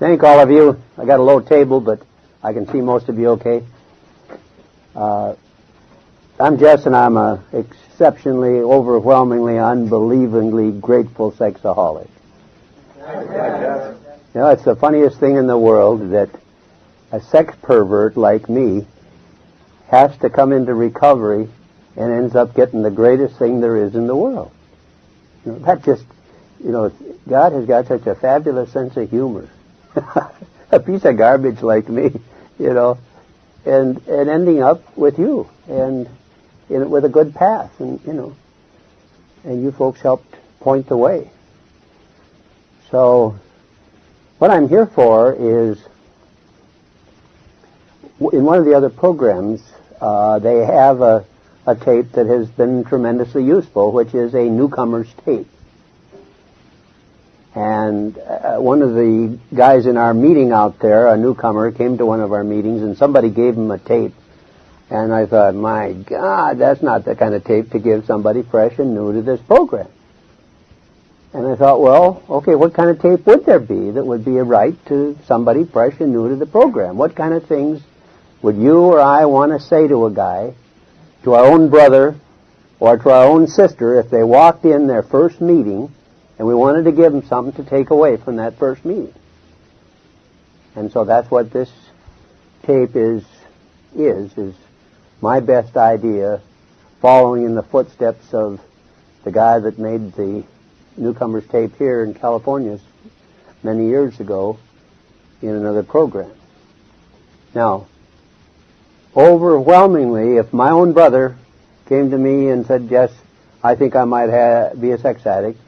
thank all of you. I got a low table, but I can see most of you okay. I'm Jess, and I'm a exceptionally, overwhelmingly, unbelievingly grateful sexaholic. You know, it's the funniest thing in the world that a sex pervert like me has to come into recovery and ends up getting the greatest thing there is in the world. You know, that just, you know, God has got such a fabulous sense of humor. A piece of garbage like me, you know, and ending up with you and with a good path, and you know, and you folks helped point the way. So what I'm here for is, in one of the other programs, they have a tape that has been tremendously useful, which is a Newcomer's tape. And one of the guys in our meeting out there, a newcomer, came to one of our meetings, and somebody gave him a tape. And I thought, my God, that's not the kind of tape to give somebody fresh and new to this program. And I thought, well, okay, what kind of tape would there be that would be right to somebody fresh and new to the program? What kind of things would you or I want to say to a guy, to our own brother, or to our own sister, if they walked in their first meeting and we wanted to give them something to take away from that first meeting? And so that's what this tape is my best idea, following in the footsteps of the guy that made the Newcomer's tape here in California many years ago in another program. Now, overwhelmingly, if my own brother came to me and said, "Yes, I think I might be a sex addict,"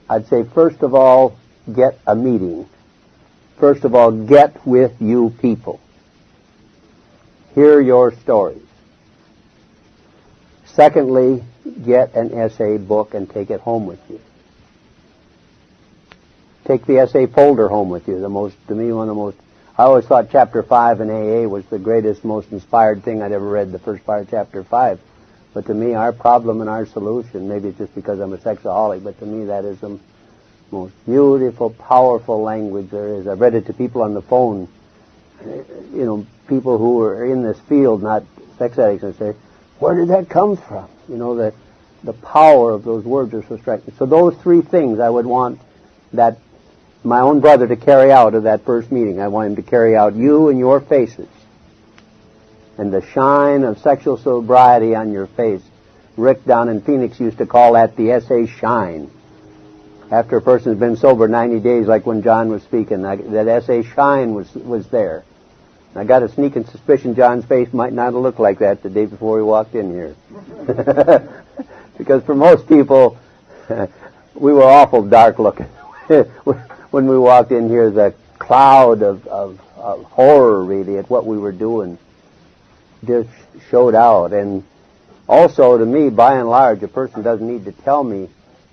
I'd say, first of all, get a meeting. First of all, get with you people. Hear your stories. Secondly, get an essay book and take it home with you. Take the essay folder home with you. I always thought Chapter 5 in AA was the greatest, most inspired thing I'd ever read, the first part of Chapter 5. But to me, our problem and our solution, maybe it's just because I'm a sexaholic, but to me that is the most beautiful, powerful language there is. I've read it to people on the phone, you know, people who are in this field, not sex addicts, and say, where did that come from? You know, that the power of those words are so striking. So those three things I would want that my own brother to carry out of that first meeting. I want him to carry out you and your faces, and the shine of sexual sobriety on your face. Rick down in Phoenix used to call that the SA shine. After a person's been sober 90 days, like when John was speaking, that SA shine was there. I got a sneaking suspicion John's face might not have looked like that the day before he walked in here. Because for most people, we were awful dark looking. When we walked in here, the cloud of horror, really, at what we were doing just showed out. And also, to me, by and large, a person doesn't need to tell me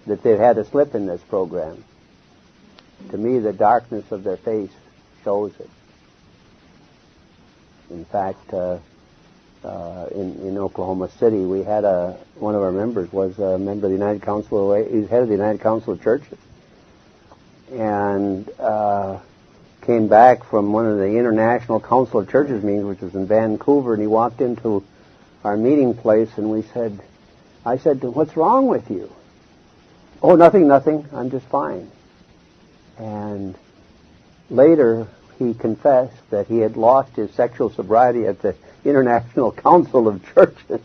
that they've had a slip in this program. To me, the darkness of their face shows it. In fact, in Oklahoma City, we had one of our members was a member of the United Council of, he's head of the United Council of Churches, and came back from one of the International Council of Churches meetings, which was in Vancouver, and he walked into our meeting place, and I said to him, "What's wrong with you?" "Oh, nothing, I'm just fine." And later, he confessed that he had lost his sexual sobriety at the International Council of Churches,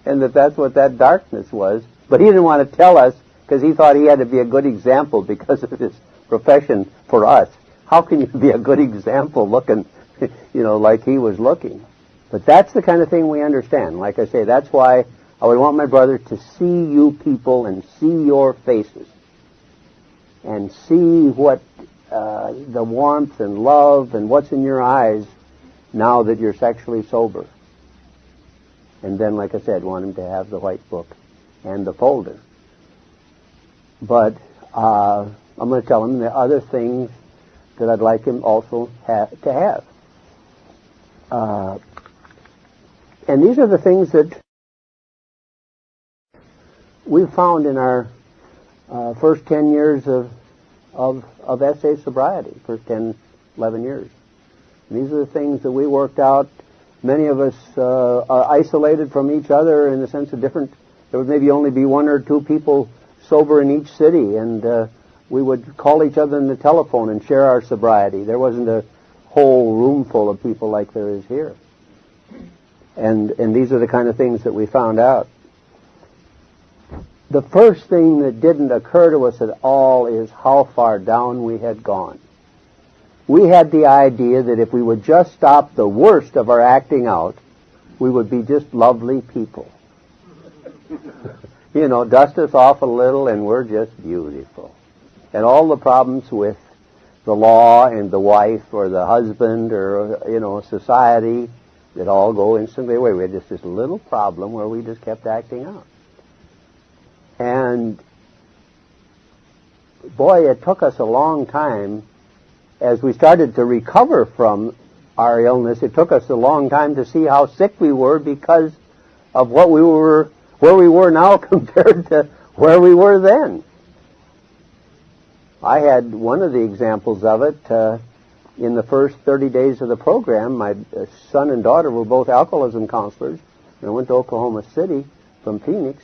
and that's what that darkness was. But he didn't want to tell us because he thought he had to be a good example because of his profession for us. How can you be a good example looking, you know, like he was looking? But that's the kind of thing we understand. Like I say, that's why I would want my brother to see you people and see your faces and see what the warmth and love and what's in your eyes now that you're sexually sober. And then, like I said, want him to have the white book and the folder. But I'm going to tell him the other things that I'd like him also to have. And these are the things that we've found in our first 10 years of of SA sobriety, first 10, 11 years. And these are the things that we worked out. Many of us are isolated from each other in the sense of different. There would maybe only be one or two people sober in each city, and we would call each other on the telephone and share our sobriety. There wasn't a whole room full of people like there is here. And these are the kind of things that we found out. The first thing that didn't occur to us at all is how far down we had gone. We had the idea that if we would just stop the worst of our acting out, we would be just lovely people. Dust us off a little and we're just beautiful. And all the problems with the law and the wife or the husband or, society, that all go instantly away. We had just this little problem where we just kept acting out. And, boy, it took us a long time. As we started to recover from our illness, it took us a long time to see how sick we were because of where we were now compared to where we were then. I had one of the examples of it in the first 30 days of the program. My son and daughter were both alcoholism counselors, and I went to Oklahoma City from Phoenix,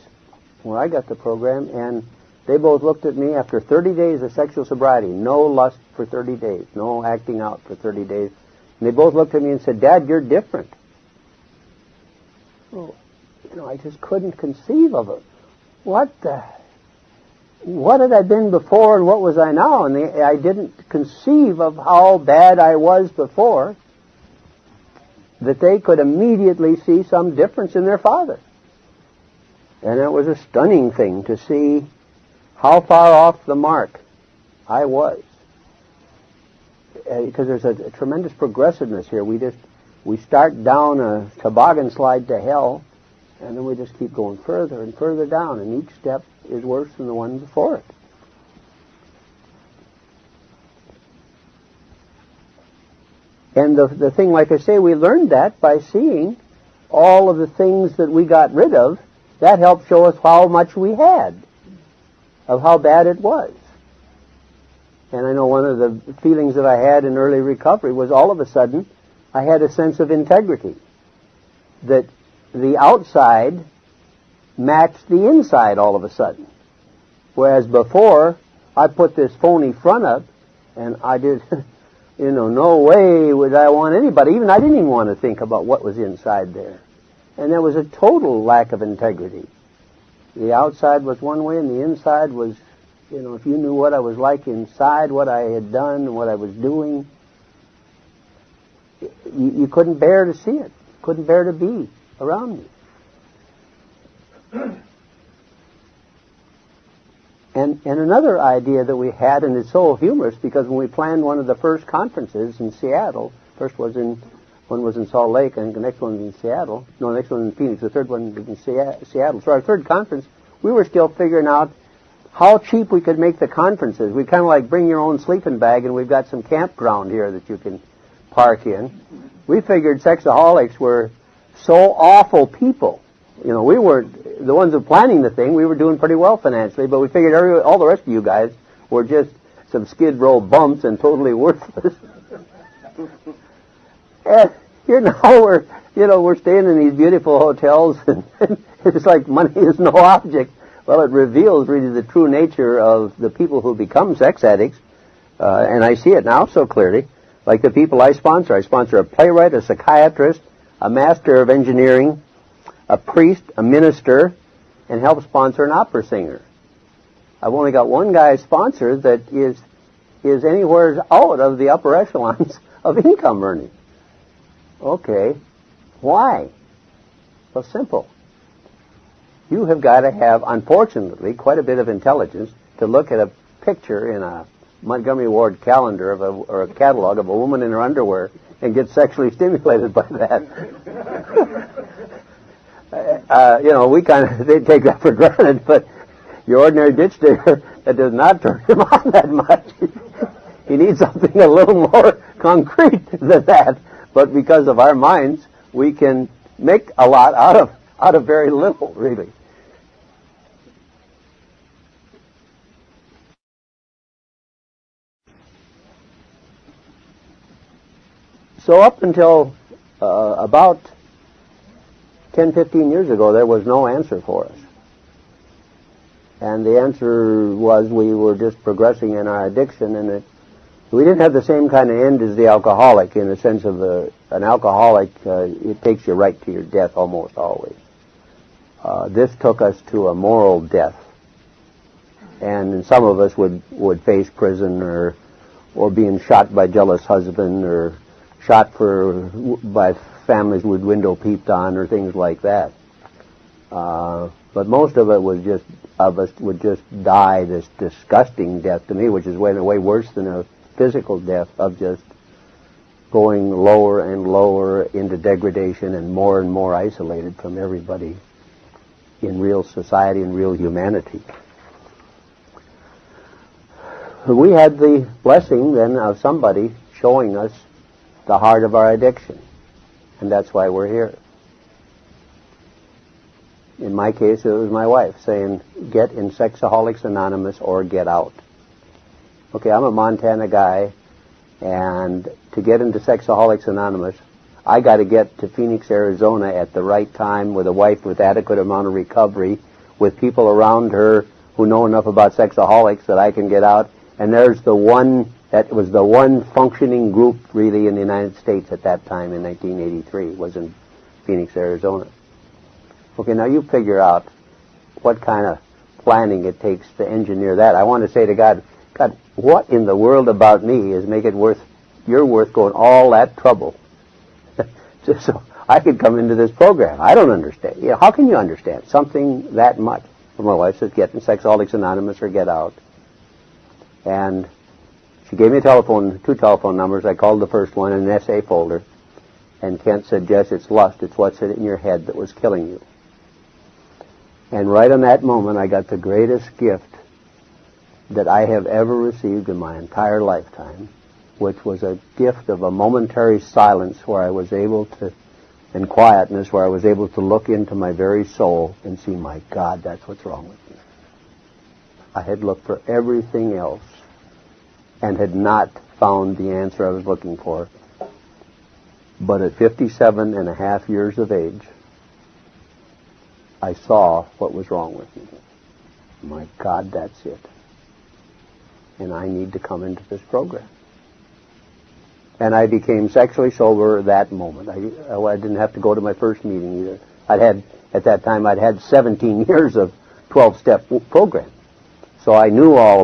where I got the program, and they both looked at me after 30 days of sexual sobriety, no lust for 30 days, no acting out for 30 days, and they both looked at me and said, "Dad, you're different." Well, I just couldn't conceive of it. What had I been before and what was I now? And I didn't conceive of how bad I was before, that they could immediately see some difference in their father. And it was a stunning thing to see how far off the mark I was. Because there's a tremendous progressiveness here. We start down a toboggan slide to hell, and then we just keep going further and further down, and each step is worse than the one before it. And the thing, like I say, we learned that by seeing all of the things that we got rid of. That helped show us how much we had, of how bad it was. And I know one of the feelings that I had in early recovery was all of a sudden I had a sense of integrity, that the outside matched the inside all of a sudden. Whereas before, I put this phony front up, and I did, no way would I want anybody, I didn't even want to think about what was inside there. And there was a total lack of integrity. The outside was one way, and the inside was, if you knew what I was like inside, what I had done, what I was doing, you couldn't bear to see it, couldn't bear to be around me. And another idea that we had, and it's so humorous, because when we planned one of the first conferences in Seattle, one was in Salt Lake, and the next one was in Seattle. No, the next one was in Phoenix. The third one was in Seattle. So our third conference, we were still figuring out how cheap we could make the conferences. We kind of like bring your own sleeping bag, and we've got some campground here that you can park in. We figured Sexaholics were so awful people. We weren't the ones who were planning the thing. We were doing pretty well financially, but we figured all the rest of you guys were just some skid row bumps and totally worthless. And here now we're staying in these beautiful hotels, and it's like money is no object. Well, it reveals really the true nature of the people who become sex addicts, and I see it now so clearly. Like the people I sponsor. I sponsor a playwright, a psychiatrist, a master of engineering, a priest, a minister, and help sponsor an opera singer. I've only got one guy sponsor that is anywhere out of the upper echelons of income earning. Okay. Why? Well, simple. You have got to have, unfortunately, quite a bit of intelligence to look at a picture in a Montgomery Ward calendar or a catalog of a woman in her underwear and get sexually stimulated by that. They take that for granted, but your ordinary ditch digger, that does not turn him on that much. He needs something a little more concrete than that. But because of our minds, we can make a lot out of very little, really. So up until about 10, 15 years ago, there was no answer for us. And the answer was we were just progressing in our addiction, and we didn't have the same kind of end as the alcoholic, in the sense of an alcoholic, it takes you right to your death almost always. This took us to a moral death. And some of us would face prison or being shot by jealous husband, or shot by families with window peeped on, or things like that. But most of it would just die this disgusting death to me, which is way worse than a physical death, of just going lower and lower into degradation and more isolated from everybody in real society and real humanity. We had the blessing then of somebody showing us the heart of our addiction, and that's why we're here. In my case, it was my wife saying, get in Sexaholics Anonymous or get out. Okay, I'm a Montana guy, and to get into Sexaholics Anonymous, I got to get to Phoenix, Arizona at the right time, with a wife with adequate amount of recovery, with people around her who know enough about sexaholics that I can get out. And there's that was the one functioning group really in the United States at that time in 1983, was in Phoenix, Arizona. Okay, now you figure out what kind of planning it takes to engineer that. I want to say to God, what in the world about me is make it you're worth going all that trouble so I could come into this program? I don't understand. How can you understand something that much? Well, my wife said, get in Sexaholics Anonymous or get out. And she gave me two telephone numbers. I called the first one in an essay folder. And Kent said, Jess, it's lust. It's what's in your head that was killing you. And right in that moment, I got the greatest gift that I have ever received in my entire lifetime, which was a gift of a momentary silence where I was able to, and quietness, where I was able to look into my very soul and see, my God, that's what's wrong with me. I had looked for everything else and had not found the answer I was looking for. But at 57 and a half years of age, I saw what was wrong with me. My God, that's it. And I need to come into this program. And I became sexually sober that moment. I didn't have to go to my first meeting either. At that time, I'd had 17 years of 12-step program. So I knew all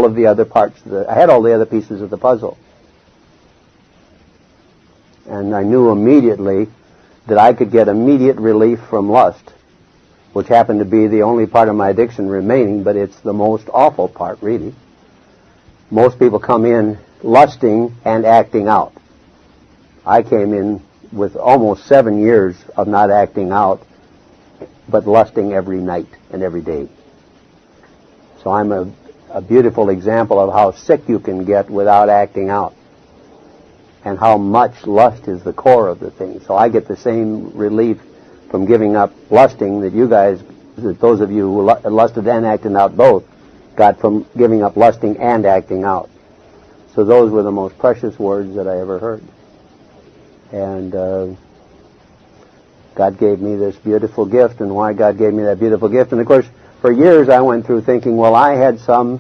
of the other parts. I had all the other pieces of the puzzle. And I knew immediately that I could get immediate relief from lust, which happened to be the only part of my addiction remaining, but it's the most awful part, really. Most people come in lusting and acting out. I came in with almost 7 years of not acting out, but lusting every night and every day. So I'm a beautiful example of how sick you can get without acting out, and how much lust is the core of the thing. So I get the same relief from giving up lusting that those of you who lusted and acted out both got from giving up lusting and acting out. So those were the most precious words that I ever heard. And God gave me this beautiful gift, and why God gave me that beautiful gift. And of course, for years I went through thinking, well, I had some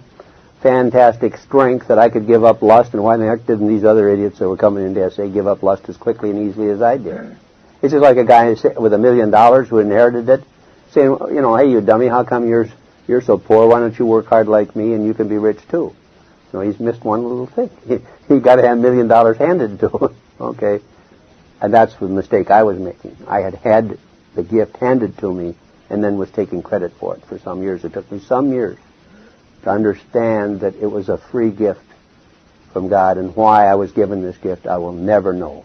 fantastic strength that I could give up lust, and why the heck didn't these other idiots that were coming into SA give up lust as quickly and easily as I did? It's just like a guy with $1 million who inherited it, saying, hey, you dummy, how come you're so poor? Why don't you work hard like me and you can be rich too? He's missed one little thing. He got to have $1 million handed to him. Okay. And that's the mistake I was making. I had the gift handed to me and then was taking credit for it for some years. It took me some years to understand that it was a free gift from God, and why I was given this gift I will never know.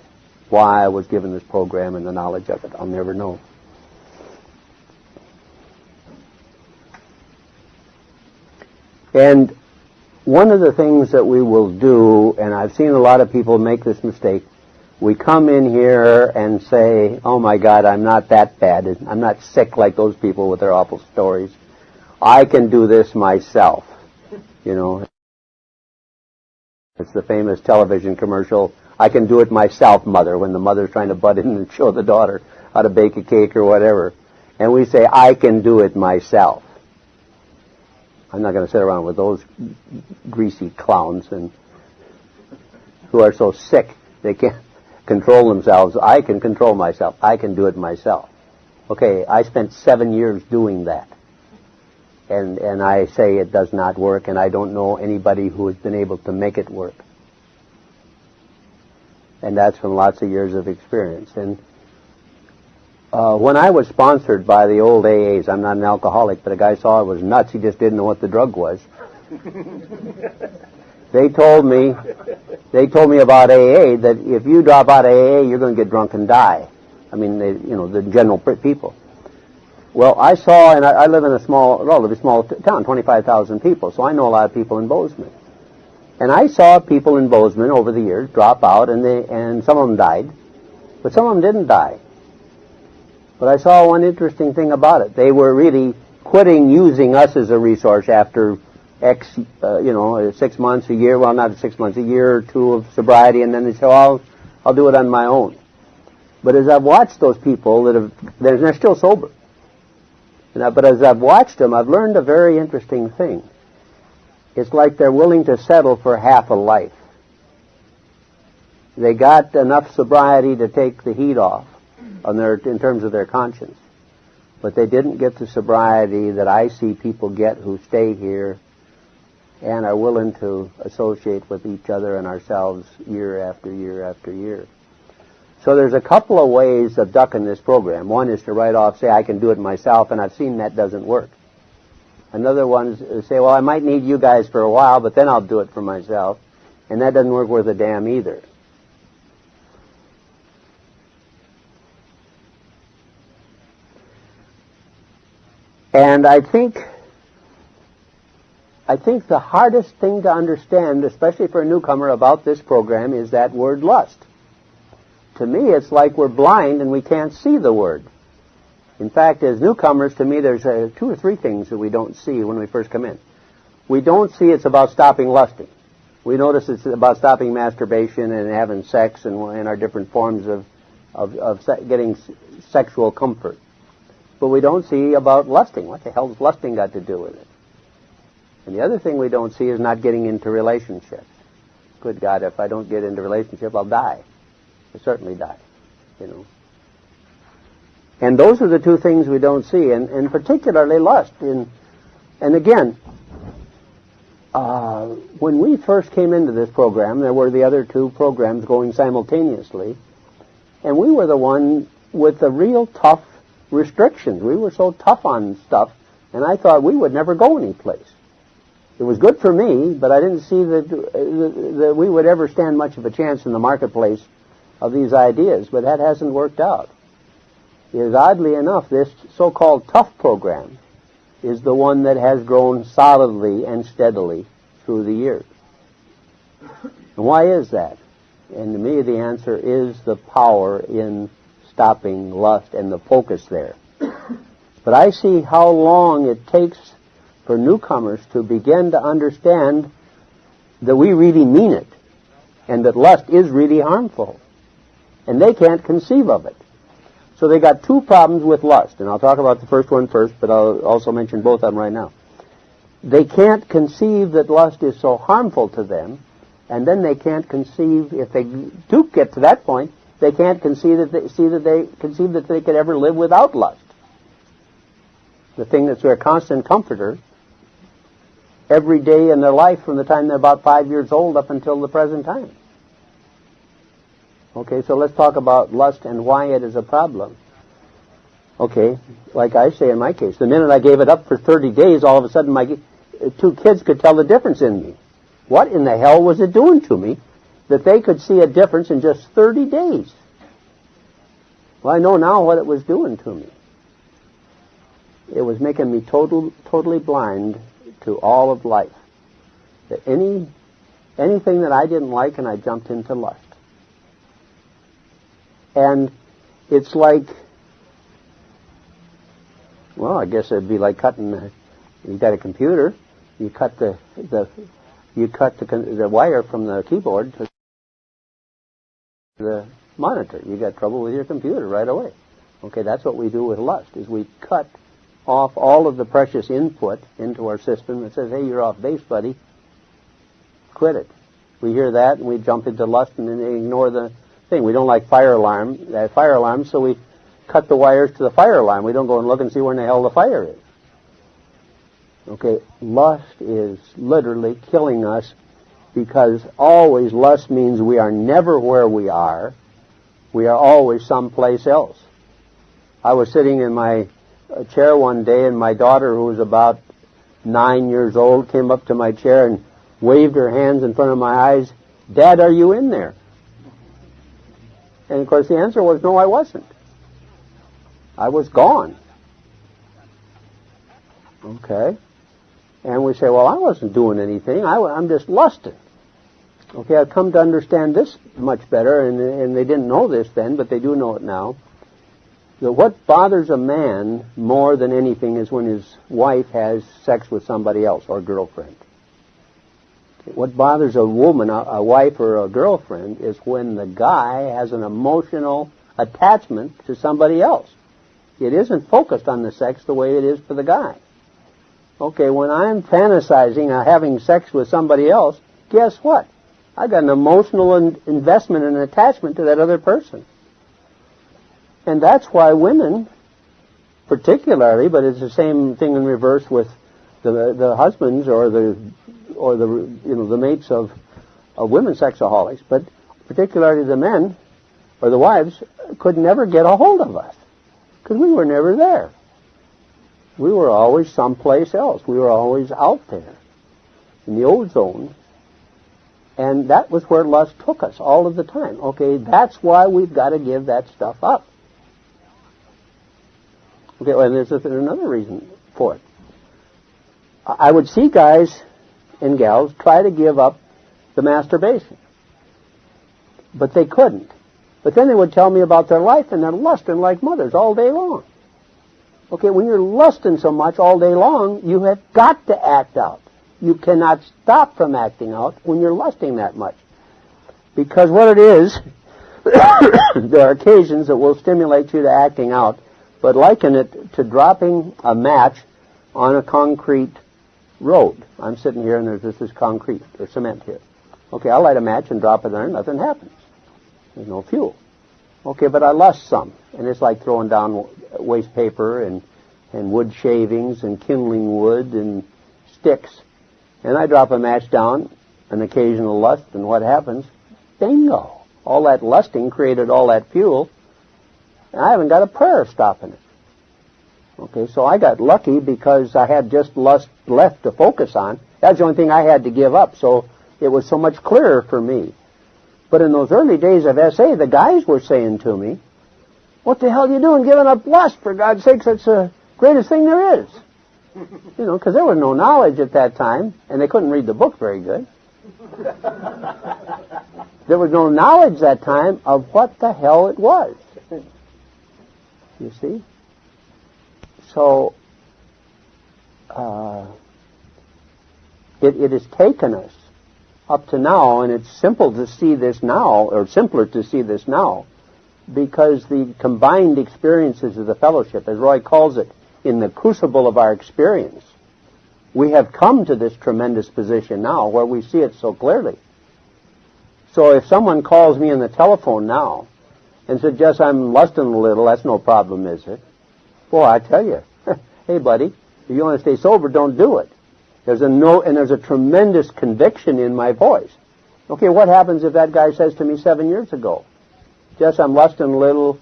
Why I was given this program and the knowledge of it, I'll never know. And one of the things that we will do, and I've seen a lot of people make this mistake, we come in here and say, oh my God, I'm not that bad. I'm not sick like those people with their awful stories. I can do this myself. It's the famous television commercial, "I can do it myself, mother," when the mother's trying to butt in and show the daughter how to bake a cake or whatever. And we say, "I can do it myself." I'm not going to sit around with those greasy clowns and who are so sick they can't control themselves. I can control myself. I can do it myself. Okay, I spent 7 years doing that. And I say it does not work, and I don't know anybody who has been able to make it work. And that's from lots of years of experience. And when I was sponsored by the old AAs, I'm not an alcoholic, but a guy saw I was nuts. He just didn't know what the drug was. They told me about AA that if you drop out of AA, you're going to get drunk and die. I mean, the general people. Well, I saw, and I live in a relatively small town, 25,000 people, so I know a lot of people in Bozeman. And I saw people in Bozeman over the years drop out, and some of them died, but some of them didn't die. But I saw one interesting thing about it. They were really quitting using us as a resource after 6 months, a year, well, not 6 months, a year or two of sobriety, and then they say, "Oh, I'll do it on my own." But as I've watched those people they're still sober. But as I've watched them, I've learned a very interesting thing. It's like they're willing to settle for half a life. They got enough sobriety to take the heat off in terms of their conscience. But they didn't get the sobriety that I see people get who stay here and are willing to associate with each other and ourselves year after year after year. So there's a couple of ways of ducking this program. One is to write off, say, "I can do it myself," and I've seen that doesn't work. Another one is to say, "Well, I might need you guys for a while, but then I'll do it for myself," and that doesn't work worth a damn either. And I think the hardest thing to understand, especially for a newcomer, about this program is that word lust. To me, it's like we're blind and we can't see the word. In fact, as newcomers, to me, there's 2 or 3 things that we don't see when we first come in. We don't see it's about stopping lusting. We notice it's about stopping masturbation and having sex and our different forms of getting sexual comfort. But we don't see about lusting. What the hell has lusting got to do with it? And the other thing we don't see is not getting into relationships. Good God, if I don't get into relationship, I'll die. I'll certainly die, And those are the 2 things we don't see, and particularly lust. And again, when we first came into this program, there were the other 2 programs going simultaneously, and we were the one with the real tough restrictions. We were so tough on stuff, and I thought we would never go anyplace. It was good for me, but I didn't see that we would ever stand much of a chance in the marketplace of these ideas, but that hasn't worked out. Because oddly enough, this so-called tough program is the one that has grown solidly and steadily through the years. And why is that? And to me, the answer is the power in stopping lust and the focus there. But I see how long it takes for newcomers to begin to understand that we really mean it and that lust is really harmful. And they can't conceive of it. So they got 2 problems with lust, and I'll talk about the first one first, but I'll also mention both of them right now. They can't conceive that lust is so harmful to them, and then they can't conceive, if they do get to that point, they can't conceive that they could ever live without lust. The thing that's their constant comforter every day in their life from the time they're about 5 years old up until the present time. Okay, so let's talk about lust and why it is a problem. Okay, like I say in my case, the minute I gave it up for 30 days, all of a sudden my 2 kids could tell the difference in me. What in the hell was it doing to me that they could see a difference in just 30 days? Well, I know now what it was doing to me. It was making me totally blind to all of life. That anything that I didn't like, and I jumped into lust. And it's like, well, I guess it'd be like cutting, you got a computer, you cut the you cut the wire from the keyboard to the monitor. You got trouble with your computer right away. Okay, that's what we do with lust, is we cut off all of the precious input into our system that says, hey, you're off base, buddy. Quit it. We hear that and we jump into lust and then ignore the thing. We don't like fire alarms, so we cut the wires to the fire alarm. We don't go and look and see where in the hell the fire is. Okay, lust is literally killing us, because always lust means we are never where we are. We are always someplace else. I was sitting in my chair one day, and my daughter, who was about 9 years old, came up to my chair and waved her hands in front of my eyes. Dad, are you in there? And of course the answer was, no, I wasn't. I was gone. Okay. And we say, well, I wasn't doing anything. I'm just lusting. Okay, I've come to understand this much better, and they didn't know this then, but they do know it now. That what bothers a man more than anything is when his wife has sex with somebody else, or girlfriend. Okay, what bothers a woman, a wife or a girlfriend, is when the guy has an emotional attachment to somebody else. It isn't focused on the sex the way it is for the guy. Okay, when I'm fantasizing having sex with somebody else, guess what? I got an emotional investment and attachment to that other person. And that's why women, particularly, but it's the same thing in reverse with the husbands or the mates of women sexaholics, but particularly the men or the wives could never get a hold of us because we were never there. We were always someplace else. We were always out there in the ozone. And that was where lust took us all of the time. Okay, that's why we've got to give that stuff up. Okay, well, and there's another reason for it. I would see guys and gals try to give up the masturbation. But they couldn't. But then they would tell me about their life, and they're lusting like mothers all day long. Okay, when you're lusting so much all day long, you have got to act out. You cannot stop from acting out when you're lusting that much. Because what it is, there are occasions that will stimulate you to acting out, but liken it to dropping a match on a concrete road. I'm sitting here and there's this concrete or cement here. Okay, I'll light a match and drop it there and nothing happens. There's no fuel. Okay, but I lust some, and it's like throwing down waste paper and wood shavings and kindling wood and sticks. And I drop a match down, an occasional lust, and what happens? Bingo! All that lusting created all that fuel, and I haven't got a prayer stopping it. Okay, so I got lucky because I had just lust left to focus on. That's the only thing I had to give up, so it was so much clearer for me. But in those early days of SA, the guys were saying to me, what the hell are you doing giving up lust? For God's sakes, that's the greatest thing there is. You know, because there was no knowledge at that time, and they couldn't read the book very good. There was no knowledge that time of what the hell it was. You see? So, it has taken us up to now, and it's simple to see this now, or simpler to see this now, because the combined experiences of the fellowship, as Roy calls it, in the crucible of our experience, we have come to this tremendous position now where we see it so clearly. So if someone calls me on the telephone now and suggests I'm lusting a little, that's no problem, is it? Boy, I tell you, hey buddy, if you want to stay sober, don't do it. There's a tremendous conviction in my voice. Okay, what happens if that guy says to me 7 years ago, Jess, I'm lusting a little,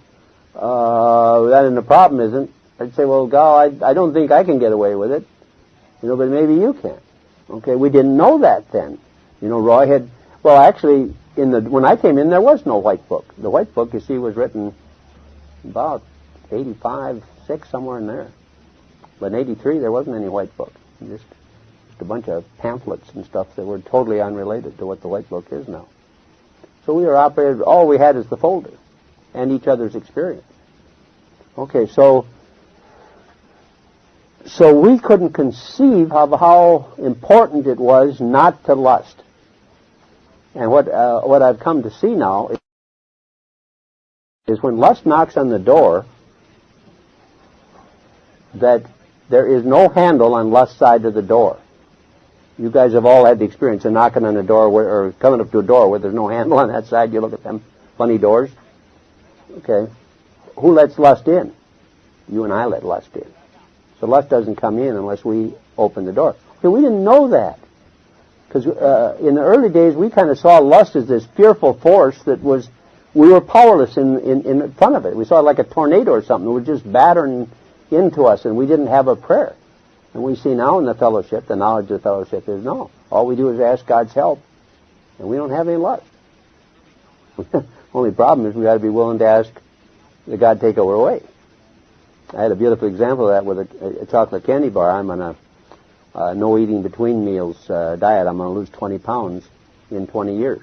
that and the problem isn't. I'd say, well, gal, I don't think I can get away with it. You know, but maybe you can. Okay, we didn't know that then. You know, Roy had, well, actually, when I came in, there was no white book. The white book, you see, was written about 85, 6, somewhere in there. But in 83, there wasn't any white book. Just a bunch of pamphlets and stuff that were totally unrelated to what the white book is now. So we were operated, all we had is the folder and each other's experience. Okay, so So we couldn't conceive of how important it was not to lust. And what I've come to see now is when lust knocks on the door, that there is no handle on lust's side of the door. You guys have all had the experience of knocking on a door or coming up to a door where there's no handle on that side. You look at them funny doors. Okay. Who lets lust in? You and I let lust in. So lust doesn't come in unless we open the door. So we didn't know that. Because in the early days, we kind of saw lust as this fearful force that we were powerless in front of it. We saw it like a tornado or something. It was just battering into us, and we didn't have a prayer. And we see now in the fellowship, the knowledge of the fellowship is no. All we do is ask God's help, and we don't have any lust. Only problem is we got to be willing to ask that God take our away. I had a beautiful example of that with a chocolate candy bar. I'm on a no eating between meals diet. I'm going to lose 20 pounds in 20 years.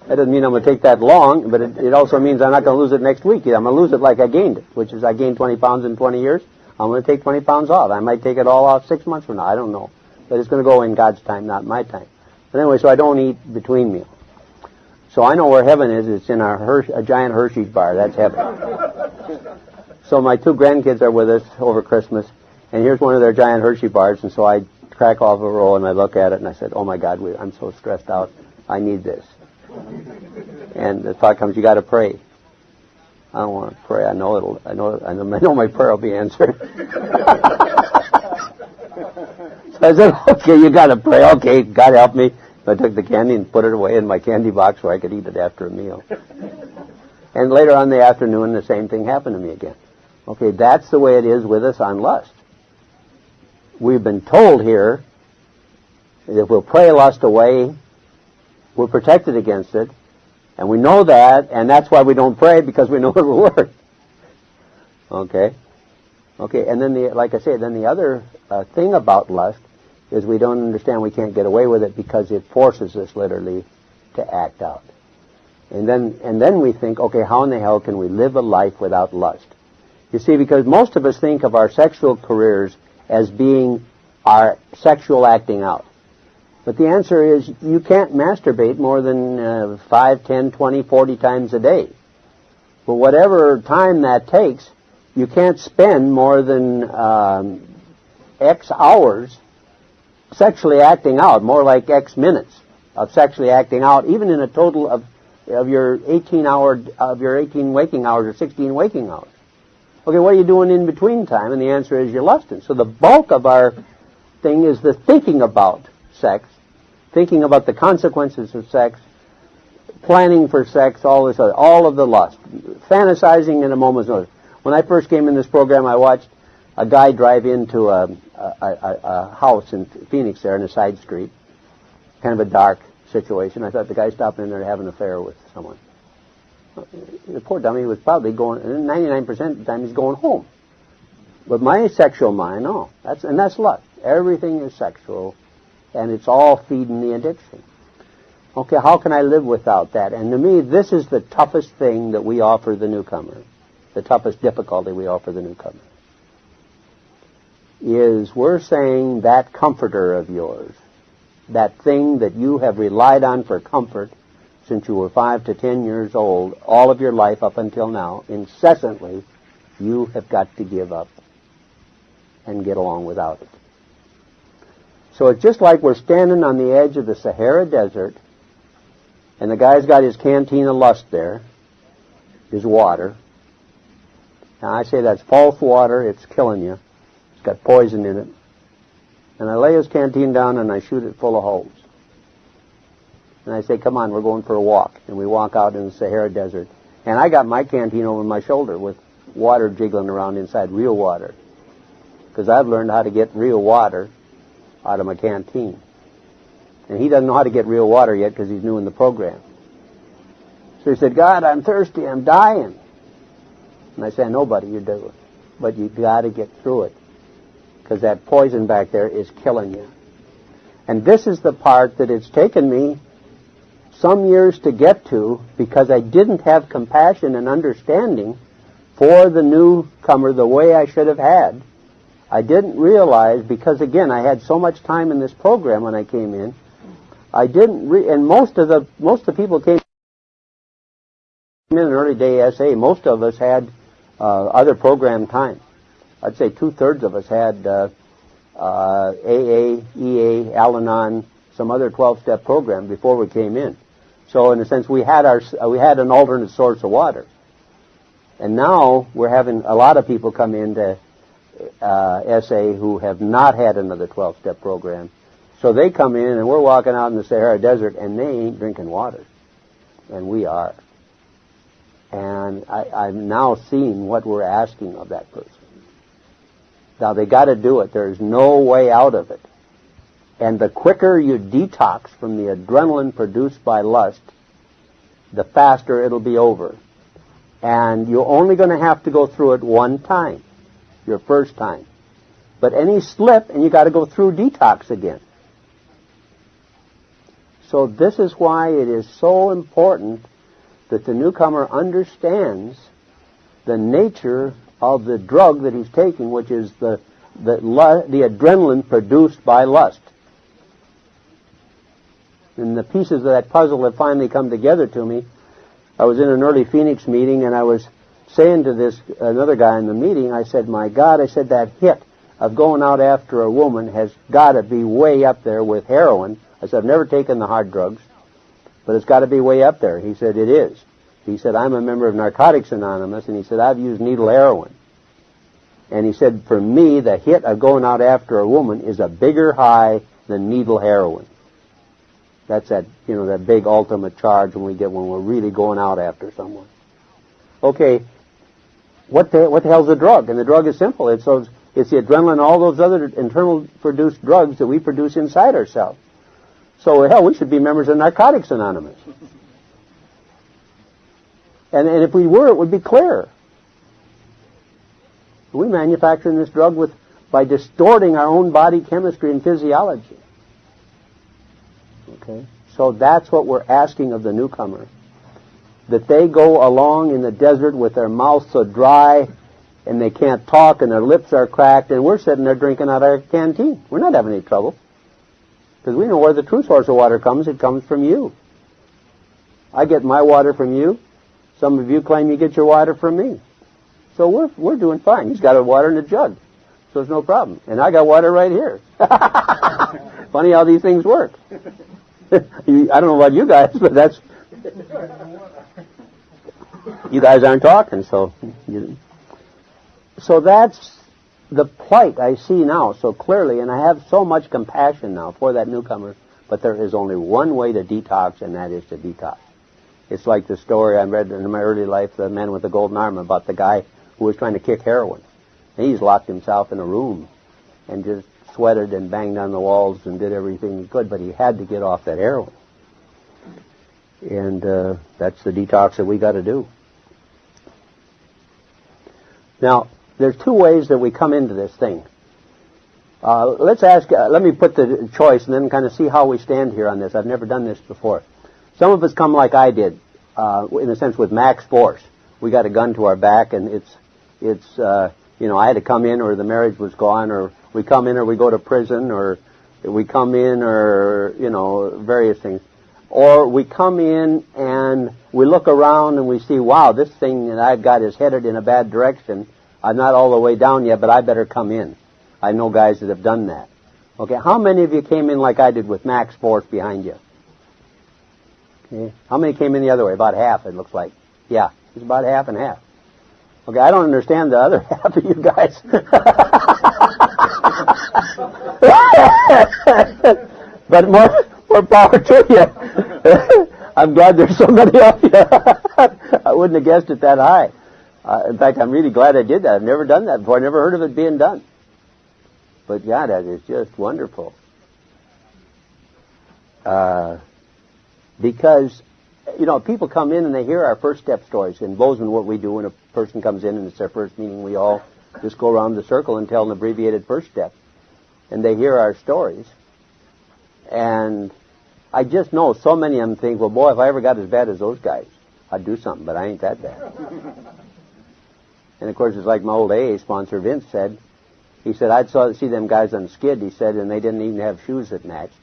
That doesn't mean I'm going to take that long, but it also means I'm not going to lose it next week. I'm going to lose it like I gained it, which is I gained 20 pounds in 20 years. I'm going to take 20 pounds off. I might take it all off 6 months from now. I don't know. But it's going to go in God's time, not my time. But anyway, so I don't eat between meals. So I know where heaven is. It's in a giant Hershey's bar. That's heaven. So my 2 grandkids are with us over Christmas, and here's one of their giant Hershey bars, and so I crack off a roll and I look at it and I said, oh my God, I'm so stressed out. I need this. And the thought comes, you got to pray. I don't want to pray. I know my prayer will be answered. So I said, okay, you got to pray. Okay, God help me. So I took the candy and put it away in my candy box where I could eat it after a meal. And later on in the afternoon, the same thing happened to me again. Okay, that's the way it is with us on lust. We've been told here that if we'll pray lust away, we're protected against it. And we know that, and that's why we don't pray, because we know it will work. Okay? Okay, and then like I say, then the other thing about lust is we don't understand we can't get away with it because it forces us literally to act out. And then we think, okay, how in the hell can we live a life without lust? You see, because most of us think of our sexual careers as being our sexual acting out. But the answer is you can't masturbate more than 5, 10, 20, 40 times a day. For whatever time that takes, you can't spend more than X hours sexually acting out, more like X minutes of sexually acting out, even in a total of your 18 waking hours or 16 waking hours. Okay, what are you doing in between time? And the answer is you're lusting. So the bulk of our thing is the thinking about sex, thinking about the consequences of sex, planning for sex, all of the lust, fantasizing in a moment's notice. When I first came in this program, I watched a guy drive into a house in Phoenix there in a side street, kind of a dark situation. I thought the guy stopped in there to have an affair with someone. The poor dummy was probably going, 99% of the time he's going home. But my sexual mind, no, that's lust. Everything is sexual, and it's all feeding the addiction. Okay, how can I live without that? And to me, this is the toughest thing that we offer the newcomer, the toughest difficulty we offer the newcomer, is we're saying that comforter of yours, that thing that you have relied on for comfort since you were 5 to 10 years old, all of your life up until now, incessantly, you have got to give up and get along without it. So it's just like we're standing on the edge of the Sahara Desert, and the guy's got his canteen of lust there, his water. Now I say that's false water, it's killing you. It's got poison in it. And I lay his canteen down and I shoot it full of holes. And I say, come on, we're going for a walk. And we walk out in the Sahara Desert. And I got my canteen over my shoulder with water jiggling around inside, real water. Because I've learned how to get real water out of my canteen. And he doesn't know how to get real water yet because he's new in the program. So he said, God, I'm thirsty, I'm dying. And I said, no, buddy, you do it. But you've got to get through it. Because that poison back there is killing you. And this is the part that it's taken me some years to get to because I didn't have compassion and understanding for the newcomer the way I should have had. I didn't realize, because again, I had so much time in this program when I came in, I didn't and most of the people came in an early day SA. Most of us had other program time. I'd say 2/3 of us had AA, EA, Al-Anon, some other 12-step program before we came in. So in a sense, we had an alternate source of water. And now we're having a lot of people come into SA who have not had another 12-step program. So they come in and we're walking out in the Sahara Desert and they ain't drinking water. And we are. And I'm now seeing what we're asking of that person. Now they got to do it. There's no way out of it. And the quicker you detox from the adrenaline produced by lust, the faster it'll be over. And you're only going to have to go through it one time, your first time. But any slip, and you got to go through detox again. So this is why it is so important that the newcomer understands the nature of the drug that he's taking, which is the adrenaline produced by lust. And the pieces of that puzzle have finally come together to me. I was in an early Phoenix meeting, and I was saying to another guy in the meeting, I said, my God, I said, that hit of going out after a woman has got to be way up there with heroin. I said, I've never taken the hard drugs, but it's got to be way up there. He said, it is. He said, I'm a member of Narcotics Anonymous, and he said, I've used needle heroin. And he said, for me, the hit of going out after a woman is a bigger high than needle heroin. That's that big ultimate charge when we're really going out after someone. Okay, what the hell's a drug? And the drug is simple. It's the adrenaline and all those other internal produced drugs that we produce inside ourselves. So hell, we should be members of Narcotics Anonymous. And if we were, it would be clear. We manufacture this drug by distorting our own body chemistry and physiology. Okay? So that's what we're asking of the newcomer. That they go along in the desert with their mouths so dry and they can't talk and their lips are cracked, and we're sitting there drinking out of our canteen. We're not having any trouble. Because we know where the true source of water comes. It comes from you. I get my water from you. Some of you claim you get your water from me. So we're doing fine. He's got a water in a jug. So it's no problem. And I got water right here. Funny how these things work. I don't know about you guys, but that's... You guys aren't talking, so that's the plight I see now so clearly, and I have so much compassion now for that newcomer, but there is only one way to detox, and that is to detox. It's like the story I read in my early life, The Man with the Golden Arm, about the guy who was trying to kick heroin. And he's locked himself in a room and just sweated and banged on the walls and did everything he could, but he had to get off that heroin. And that's the detox that we got to do. Now, there's two ways that we come into this thing. Let me put the choice and then kind of see how we stand here on this. I've never done this before. Some of us come like I did, in a sense with max force. We got a gun to our back, and I had to come in or the marriage was gone, or we come in or we go to prison, or we come in or, various things. Or we come in and we look around and we see, wow, this thing that I've got is headed in a bad direction. I'm not all the way down yet, but I better come in. I know guys that have done that. Okay, how many of you came in like I did with max force behind you? Okay. How many came in the other way? About half, it looks like. Yeah, it's about half and half. Okay, I don't understand the other half of you guys. But more power to you. I'm glad there's so many of you. I wouldn't have guessed it that high. In fact, I'm really glad I did that. I've never done that before. I never heard of it being done. But yeah, that is just wonderful. Because, people come in and they hear our first step stories. In Bozeman, what we do when a person comes in and it's their first meeting, we all just go around the circle and tell an abbreviated first step. And they hear our stories. And I just know so many of them think, well, boy, if I ever got as bad as those guys, I'd do something, but I ain't that bad. And of course, it's like my old AA sponsor Vince said. He said, I'd see them guys on skid, he said, and they didn't even have shoes that matched.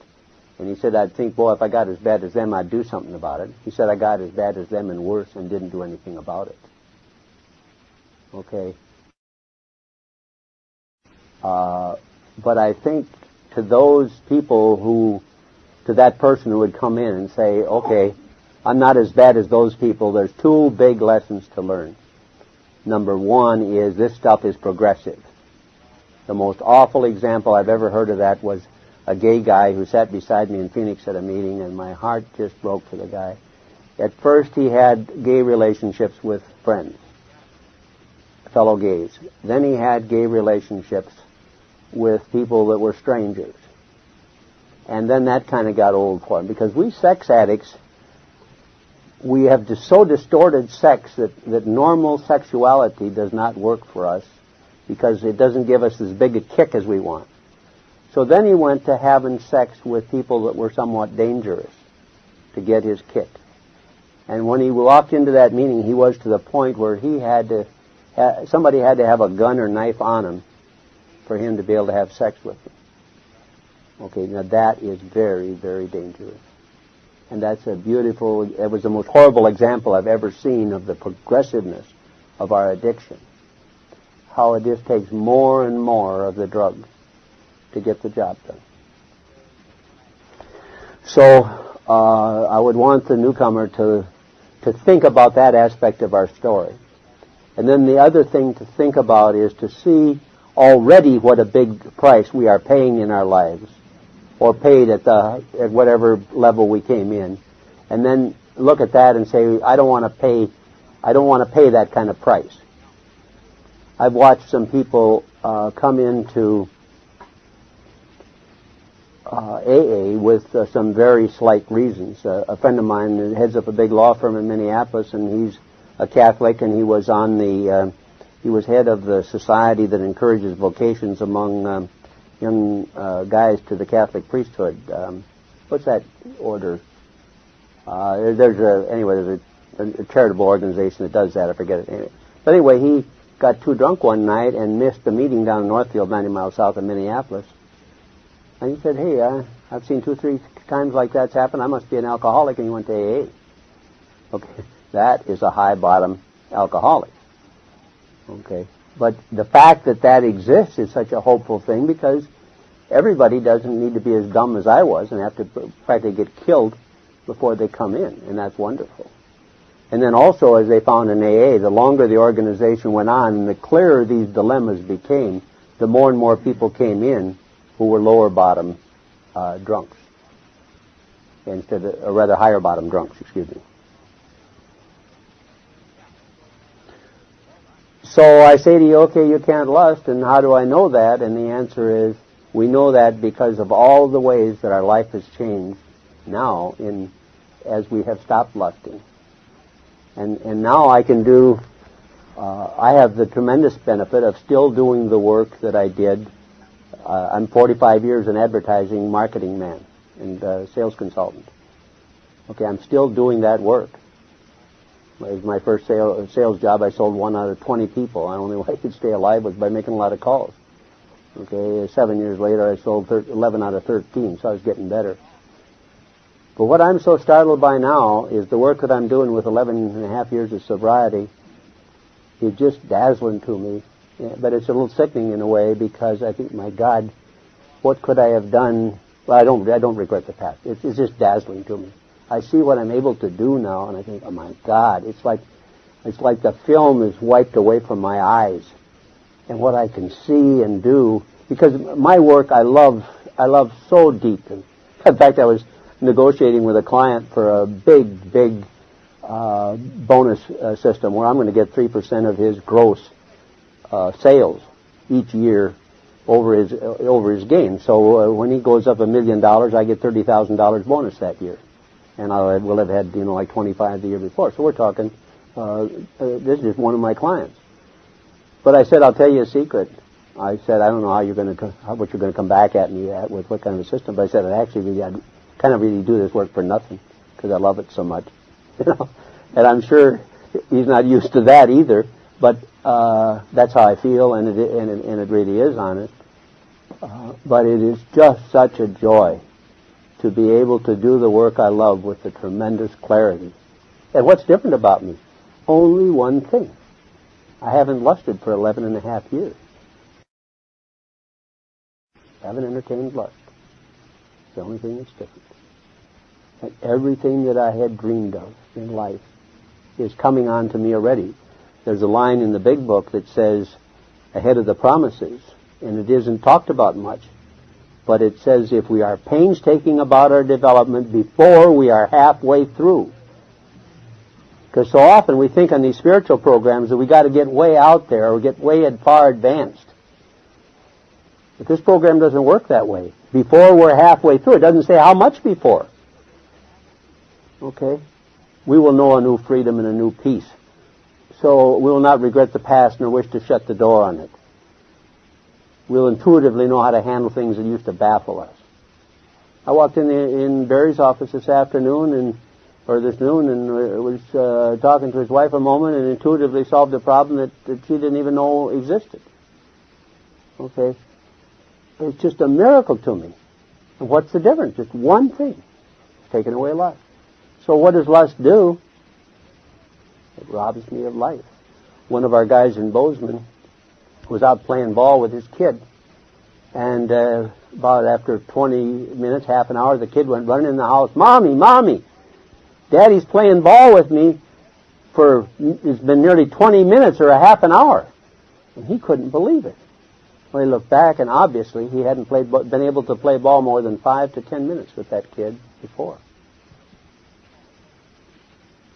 And he said, I'd think, boy, if I got as bad as them, I'd do something about it. He said, I got as bad as them and worse and didn't do anything about it. Okay. But I think to those people to that person who would come in and say, okay, I'm not as bad as those people, there's two big lessons to learn. Number one is this stuff is progressive. The most awful example I've ever heard of that was a gay guy who sat beside me in Phoenix at a meeting, and my heart just broke for the guy. At first he had gay relationships with friends, fellow gays. Then he had gay relationships with people that were strangers. And then that kind of got old for him, because we sex addicts, we have so distorted sex that normal sexuality does not work for us because it doesn't give us as big a kick as we want. So then he went to having sex with people that were somewhat dangerous to get his kick. And when he walked into that meeting, he was to the point where somebody had to have a gun or knife on him for him to be able to have sex with them. Okay, now that is very, very dangerous. And that's it was the most horrible example I've ever seen of the progressiveness of our addiction. How it just takes more and more of the drugs to get the job done. So I would want the newcomer to think about that aspect of our story. And then the other thing to think about is to see already what a big price we are paying in our lives, or paid at whatever level we came in, and then look at that and say, I don't want to pay that kind of price. I've watched some people come into AA with some very slight reasons. A friend of mine heads up a big law firm in Minneapolis, and he's a Catholic, and he was he was head of the society that encourages vocations among young guys to the Catholic priesthood. What's that order? There's a charitable organization that does that. I forget it. But anyway, he got too drunk one night and missed the meeting down in Northfield, 90 miles south of Minneapolis. And he said, hey, I've seen 2-3 times like that's happened. I must be an alcoholic. And he went to AA. Okay, that is a high-bottom alcoholic. Okay, but the fact that exists is such a hopeful thing, because everybody doesn't need to be as dumb as I was and have to practically get killed before they come in, and that's wonderful. And then also, as they found in AA, the longer the organization went on and the clearer these dilemmas became, the more and more people came in who were lower bottom drunks, or rather higher bottom drunks, excuse me. So I say to you, okay, you can't lust, and how do I know that? And the answer is, we know that because of all the ways that our life has changed now as we have stopped lusting. And now I can do, I have the tremendous benefit of still doing the work that I did. I'm 45 years an advertising marketing man and sales consultant. Okay, I'm still doing that work. It was my first sales job. I sold 1 out of 20 people. The only way I could stay alive was by making a lot of calls. Okay, 7 years later, I sold 11 out of 13, so I was getting better. But what I'm so startled by now is the work that I'm doing with 11 and a half years of sobriety is just dazzling to me. Yeah, but it's a little sickening in a way, because I think, my God, what could I have done? Well, I don't regret the past. It's just dazzling to me. I see what I'm able to do now, and I think, oh my God, it's like the film is wiped away from my eyes, and what I can see and do, because my work I love so deeply. In fact, I was negotiating with a client for a big bonus system where I'm going to get 3% of his gross sales each year over his gain. So when he goes up $1 million, I get $30,000 bonus that year. And I will have had, like 25 the year before. So we're talking, this is just one of my clients. But I said, I'll tell you a secret. I said, I don't know what you're going to come back at me with what kind of a system. But I said, I kind of really do this work for nothing, because I love it so much. And I'm sure he's not used to that either. But that's how I feel, and it really is honest. But it is just such a joy to be able to do the work I love with a tremendous clarity. And what's different about me? Only one thing. I haven't lusted for 11 and a half years. I haven't entertained lust. It's the only thing that's different. And everything that I had dreamed of in life is coming on to me already. There's a line in the big book that says, ahead of the promises, and it isn't talked about much, but it says if we are painstaking about our development before we are halfway through. Because so often we think on these spiritual programs that we got to get way out there or get way far advanced. But this program doesn't work that way. Before we're halfway through, it doesn't say how much before. Okay? We will know a new freedom and a new peace. So we will not regret the past nor wish to shut the door on it. We'll intuitively know how to handle things that used to baffle us. I walked in Barry's office this noon, and was talking to his wife a moment and intuitively solved a problem that she didn't even know existed. Okay? It's just a miracle to me. And what's the difference? Just one thing. It's taken away lust. So what does lust do? It robs me of life. One of our guys in Bozeman was out playing ball with his kid. And about after 20 minutes, half an hour, the kid went running in the house, Mommy, Mommy, Daddy's playing ball with me it's been nearly 20 minutes or a half an hour. And he couldn't believe it. Well, he looked back, and obviously he hadn't been able to play ball more than 5 to 10 minutes with that kid before.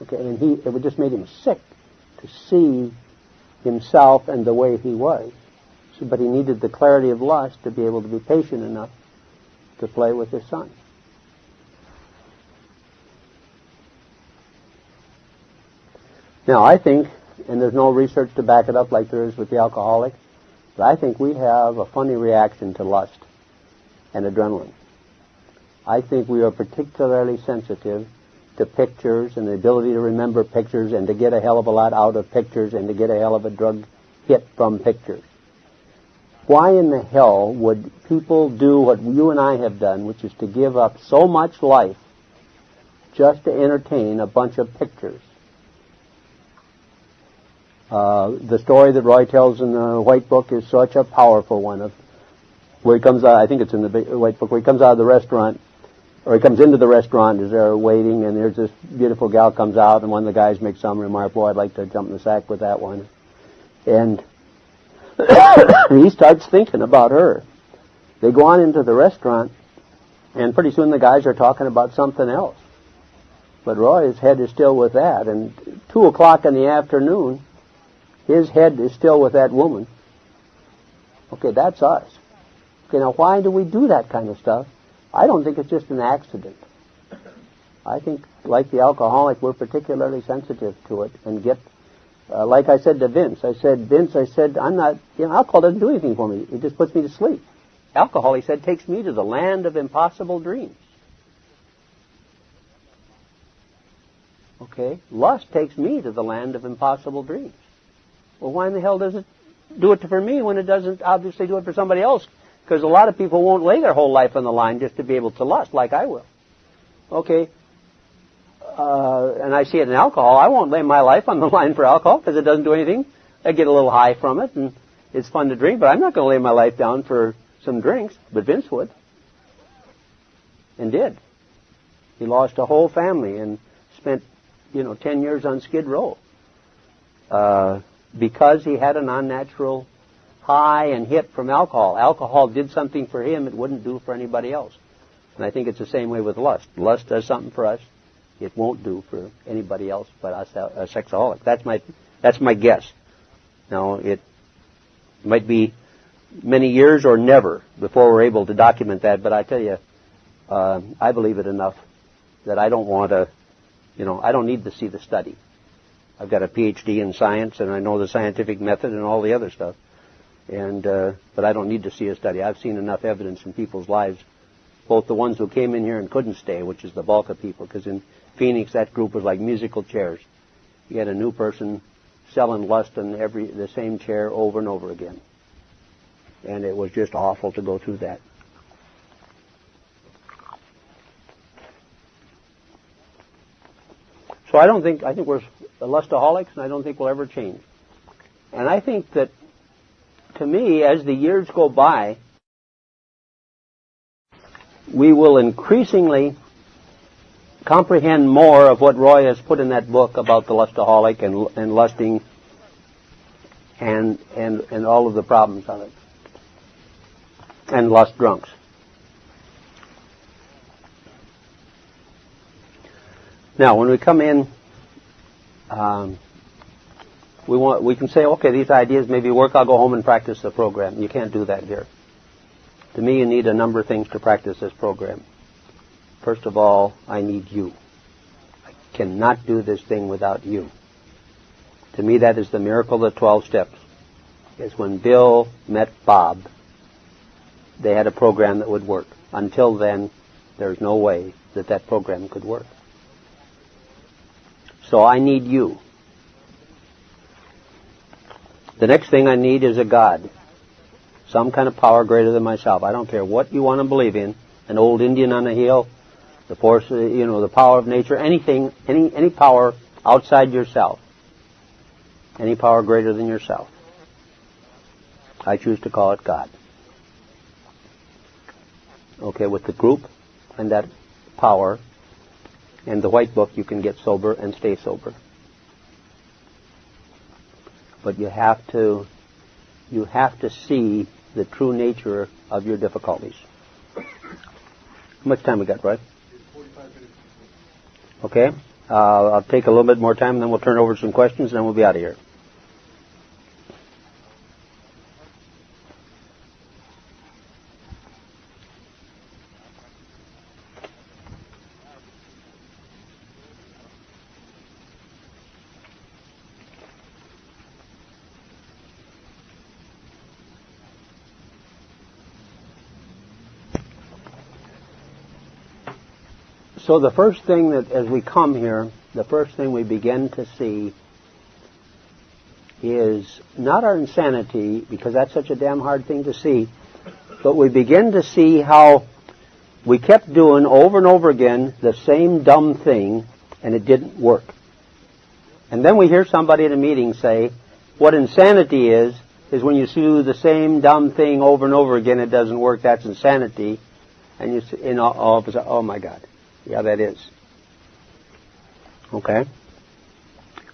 Okay, and it just made him sick to see himself and the way he was. But he needed the clarity of lust to be able to be patient enough to play with his son. Now, I think, and there's no research to back it up like there is with the alcoholic, but I think we have a funny reaction to lust and adrenaline. I think we are particularly sensitive to pictures and the ability to remember pictures and to get a hell of a lot out of pictures and to get a hell of a drug hit from pictures. Why in the hell would people do what you and I have done, which is to give up so much life just to entertain a bunch of pictures? The story that Roy tells in the White Book is such a powerful one of where he comes out, I think it's in the White Book, where he comes out of the restaurant, or he comes into the restaurant as they're waiting, and there's this beautiful gal comes out, and one of the guys makes some remark, boy, I'd like to jump in the sack with that one. And he starts thinking about her. They go on into the restaurant, and pretty soon the guys are talking about something else. But Roy's head is still with that, and 2 o'clock in the afternoon, his head is still with that woman. Okay, that's us. Okay, now why do we do that kind of stuff? I don't think it's just an accident. I think, like the alcoholic, we're particularly sensitive to it and get, like I said to Vince, I'm not, alcohol doesn't do anything for me. It just puts me to sleep. Alcohol, he said, takes me to the land of impossible dreams. Okay? Lust takes me to the land of impossible dreams. Well, why in the hell does it do it for me when it doesn't obviously do it for somebody else? Because a lot of people won't lay their whole life on the line just to be able to lust like I will. Okay? And I see it in alcohol. I won't lay my life on the line for alcohol because it doesn't do anything. I get a little high from it, and it's fun to drink, but I'm not going to lay my life down for some drinks. But Vince would. And did. He lost a whole family and spent, 10 years on Skid Row. Because he had an unnatural high and hit from alcohol. Alcohol did something for him it wouldn't do for anybody else. And I think it's the same way with lust. Lust does something for us it won't do for anybody else but us, a sexaholic. That's my guess. Now, it might be many years or never before we're able to document that, but I tell you, I believe it enough that I don't want to, I don't need to see the study. I've got a PhD in science, and I know the scientific method and all the other stuff. But I don't need to see a study. I've seen enough evidence in people's lives, both the ones who came in here and couldn't stay, which is the bulk of people, because in Phoenix that group was like musical chairs. You had a new person selling lust in the same chair over and over again. And it was just awful to go through that. So I think we're lustaholics, and I don't think we'll ever change. And I think that, to me, as the years go by, we will increasingly comprehend more of what Roy has put in that book about the lustaholic and lusting and all of the problems of it. And lust drunks. Now, when we come in, we can say, okay, these ideas maybe work. I'll go home and practice the program. You can't do that here. To me, you need a number of things to practice this program. First of all, I need you. I cannot do this thing without you. To me, that is the miracle of the 12 steps. Is when Bill met Bob, they had a program that would work. Until then, there's no way that program could work. So I need you. The next thing I need is a God. Some kind of power greater than myself. I don't care what you want to believe in. An old Indian on a hill, the force, the power of nature, anything, any power outside yourself. Any power greater than yourself. I choose to call it God. Okay, with the group and that power and the white book, you can get sober and stay sober. But you have to see the true nature of your difficulties. How much time we got, Roy? 45 minutes. Okay. I'll take a little bit more time, and then we'll turn over some questions, and then we'll be out of here. So the first thing that, as we come here, the first thing we begin to see is not our insanity, because that's such a damn hard thing to see, but we begin to see how we kept doing over and over again the same dumb thing, and it didn't work. And then we hear somebody at a meeting say, what insanity is when you do the same dumb thing over and over again, it doesn't work, that's insanity. And you see, all of a sudden, oh my God. Yeah, that is. Okay?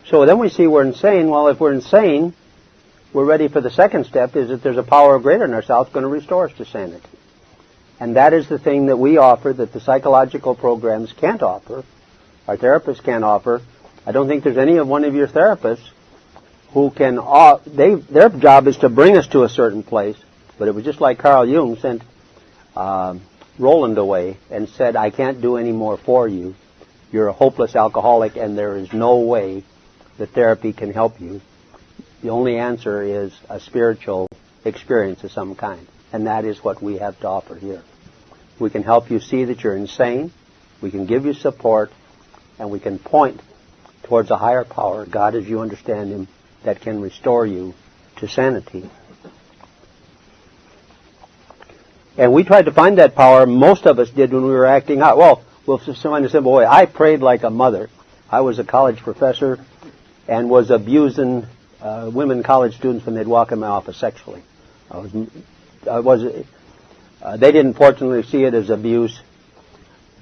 So then we see we're insane. Well, if we're insane, we're ready for the second step, is that there's a power greater than ourselves going to restore us to sanity. And that is the thing that we offer that the psychological programs can't offer, our therapists can't offer. I don't think there's any of one of your therapists who can, their job is to bring us to a certain place, but it was just like Carl Jung sent Roland away and said, I can't do any more for you. You're a hopeless alcoholic, and there is no way that therapy can help you. The only answer is a spiritual experience of some kind, and that is what we have to offer here. We can help you see that you're insane, we can give you support, and we can point towards a higher power, God as you understand Him, that can restore you to sanity. And we tried to find that power, most of us did when we were acting out. Well, just in a simple way. I prayed like a mother. I was a college professor and was abusing women college students when they'd walk in my office sexually. They didn't fortunately see it as abuse,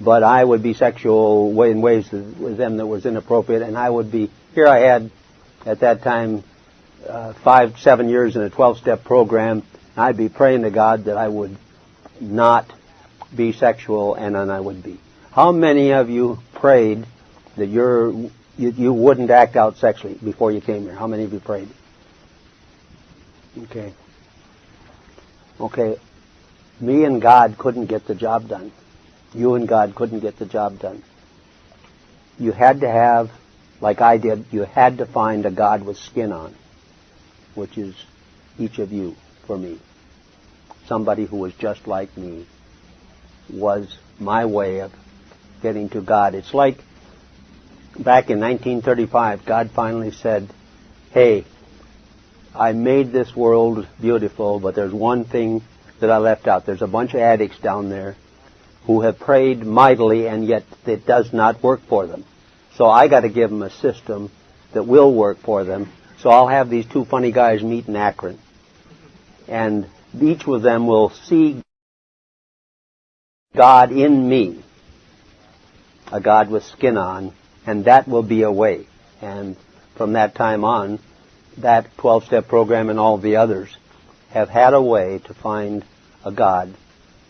but I would be sexual in ways with them that was inappropriate, and I would be, here I had, at that time, 5-7 years in a 12-step program, and I'd be praying to God that I would not be sexual, and then I would be. How many of you prayed that you wouldn't act out sexually before you came here? How many of you prayed? Okay. Me and God couldn't get the job done. You and God couldn't get the job done. You had to have, like I did, you had to find a God with skin on, which is each of you for me. Somebody who was just like me was my way of getting to God. It's like back in 1935, God finally said, hey, I made this world beautiful, but there's one thing that I left out. There's a bunch of addicts down there who have prayed mightily, and yet it does not work for them. So I got to give them a system that will work for them. So I'll have these two funny guys meet in Akron. And each of them will see God in me, a God with skin on, and that will be a way. And from that time on, that 12-step program and all the others have had a way to find a God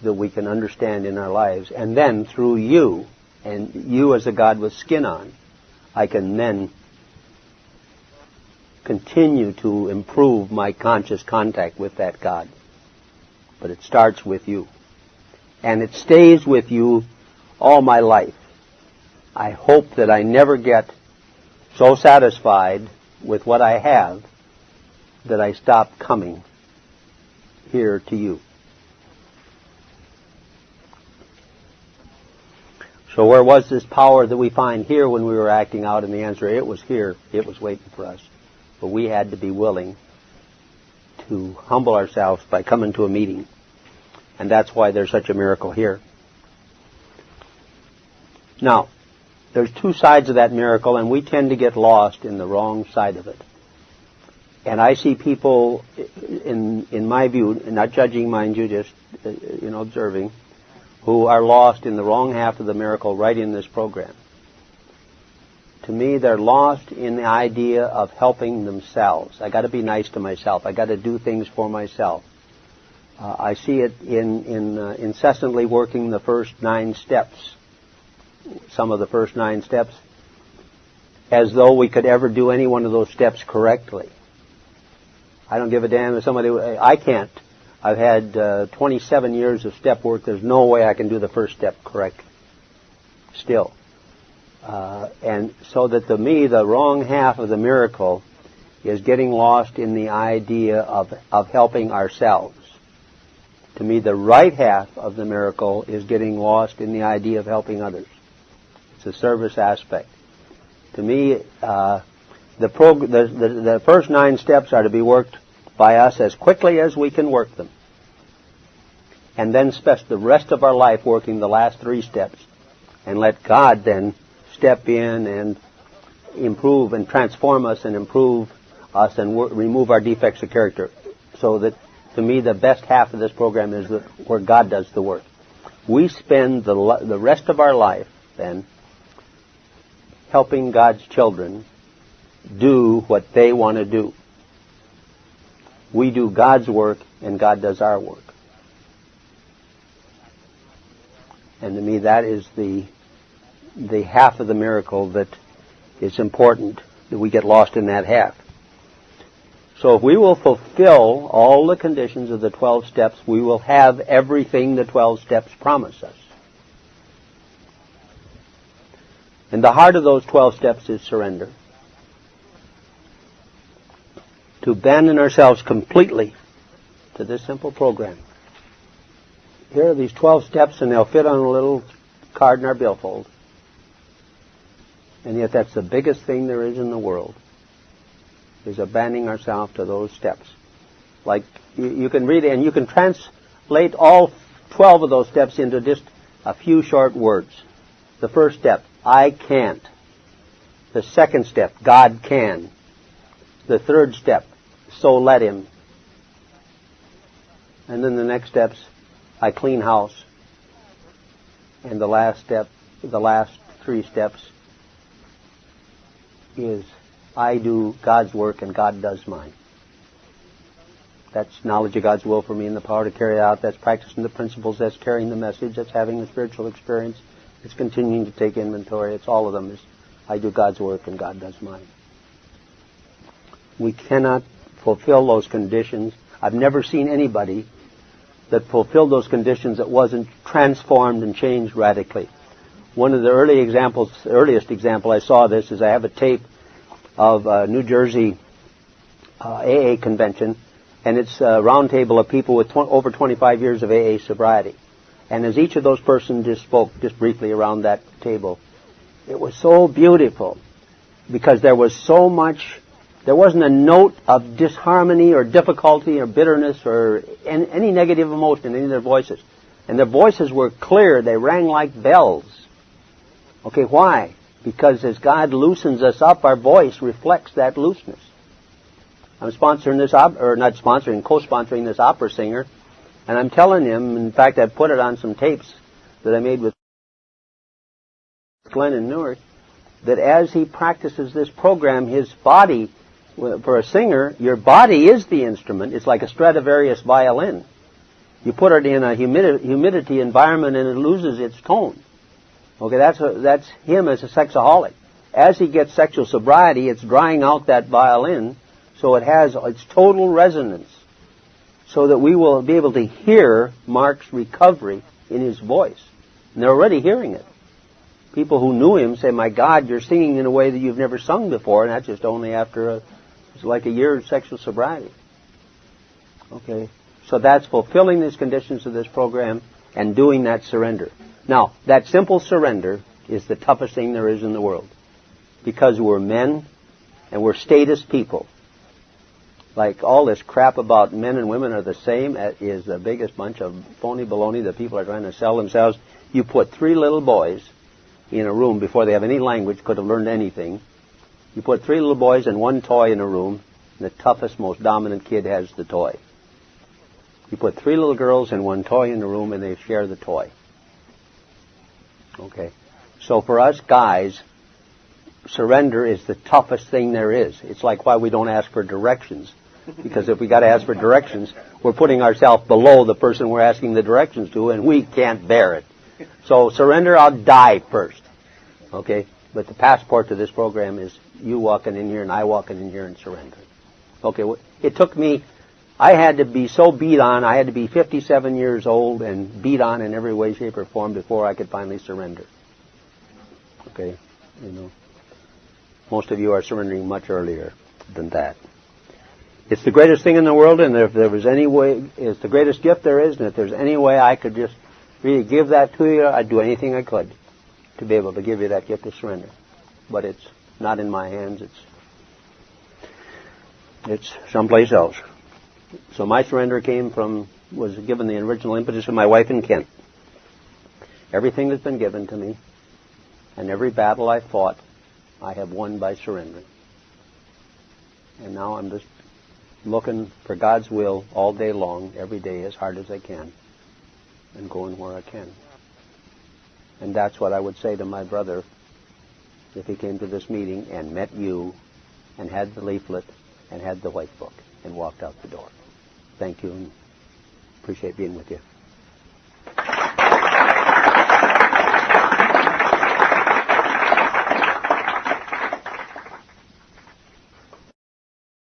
that we can understand in our lives. And then through you, and you as a God with skin on, I can then continue to improve my conscious contact with that God. But it starts with you. And it stays with you all my life. I hope that I never get so satisfied with what I have that I stop coming here to you. So where was this power that we find here when we were acting out? And the answer, it was here. It was waiting for us. But we had to be willing to humble ourselves by coming to a meeting. And that's why there's such a miracle here. Now, there's two sides of that miracle, and we tend to get lost in the wrong side of it. And I see people, in my view, not judging, mind you, just observing, who are lost in the wrong half of the miracle right in this program. To me, they're lost in the idea of helping themselves. I got to be nice to myself. I got to do things for myself. I see it in incessantly working the first 9 steps, some of the first 9 steps, as though we could ever do any one of those steps correctly. I don't give a damn if somebody... I can't. I've had 27 years of step work. There's no way I can do the first step correctly. Still. And so that to me, the wrong half of the miracle is getting lost in the idea of helping ourselves. To me, the right half of the miracle is getting lost in the idea of helping others. It's a service aspect. To me, the first 9 steps are to be worked by us as quickly as we can work them. And then spend the rest of our life working the last 3 steps. And let God then step in and improve and transform us and improve us and remove our defects of character. So that, to me, the best half of this program is where God does the work. We spend the rest of our life, then, helping God's children do what they want to do. We do God's work, and God does our work. And to me, that is the half of the miracle that is important, that we get lost in that half. So if we will fulfill all the conditions of the 12 steps, we will have everything the 12 steps promise us. And the heart of those 12 steps is surrender. To abandon ourselves completely to this simple program. Here are these 12 steps, and they'll fit on a little card in our billfold. And yet that's the biggest thing there is in the world, is abandoning ourselves to those steps. Like, you can read it, and you can translate all 12 of those steps into just a few short words. The first step, I can't. The second step, God can. The third step, so let Him. And then the next steps, I clean house. And the last step, the last 3 steps is I do God's work and God does mine. That's knowledge of God's will for me and the power to carry it out. That's practicing the principles. That's carrying the message. That's having the spiritual experience. It's continuing to take inventory. It's all of them. It's I do God's work and God does mine. We cannot fulfill those conditions. I've never seen anybody that fulfilled those conditions that wasn't transformed and changed radically. One of the earliest example I saw of this is I have a tape of a New Jersey AA convention, and it's a round table of people with over 25 years of AA sobriety. And as each of those persons just spoke just briefly around that table, it was so beautiful because there was so much There wasn't a note of disharmony or difficulty or bitterness or any negative emotion in any of their voices. And their voices were clear. They rang like bells. Okay, why? Because as God loosens us up, our voice reflects that looseness. I'm sponsoring this, co-sponsoring this opera singer, and I'm telling him, in fact, I put it on some tapes that I made with Glenn in Newark, that as he practices this program, his body, for a singer, your body is the instrument. It's like a Stradivarius violin. You put it in a humidity environment and it loses its tone. Okay, that's him as a sexaholic. As he gets sexual sobriety, it's drying out that violin so it has its total resonance, so that we will be able to hear Mark's recovery in his voice. And they're already hearing it. People who knew him say, my God, you're singing in a way that you've never sung before, and that's just only after it's like a year of sexual sobriety. Okay, so that's fulfilling these conditions of this program and doing that surrender. Now, that simple surrender is the toughest thing there is in the world, because we're men and we're status people. Like all this crap about men and women are the same is the biggest bunch of phony baloney that people are trying to sell themselves. You put 3 little boys in a room before they have any language, could have learned anything. You put 3 little boys and 1 toy in a room, and the toughest, most dominant kid has the toy. You put 3 little girls and 1 toy in the room, and they share the toy. Okay. So for us guys, surrender is the toughest thing there is. It's like why we don't ask for directions. Because if we got to ask for directions, we're putting ourselves below the person we're asking the directions to, and we can't bear it. So surrender, I'll die first. Okay? But the passport to this program is you walking in here and I walking in here and surrendering. Okay, it took me, I had to be so beat on, I had to be 57 years old and beat on in every way, shape, or form before I could finally surrender. Okay? You know, most of you are surrendering much earlier than that. It's the greatest thing in the world, and if there was any way, it's the greatest gift there is, and if there's any way I could just really give that to you, I'd do anything I could to be able to give you that gift of surrender. But it's not in my hands, it's someplace else. So my surrender was given the original impetus of my wife in Kent. Everything that's been given to me, and every battle I fought, I have won by surrendering. And now I'm just looking for God's will all day long, every day, as hard as I can, and going where I can. And that's what I would say to my brother if he came to this meeting and met you and had the leaflet and had the white book and walked out the door. Thank you, and appreciate being with you.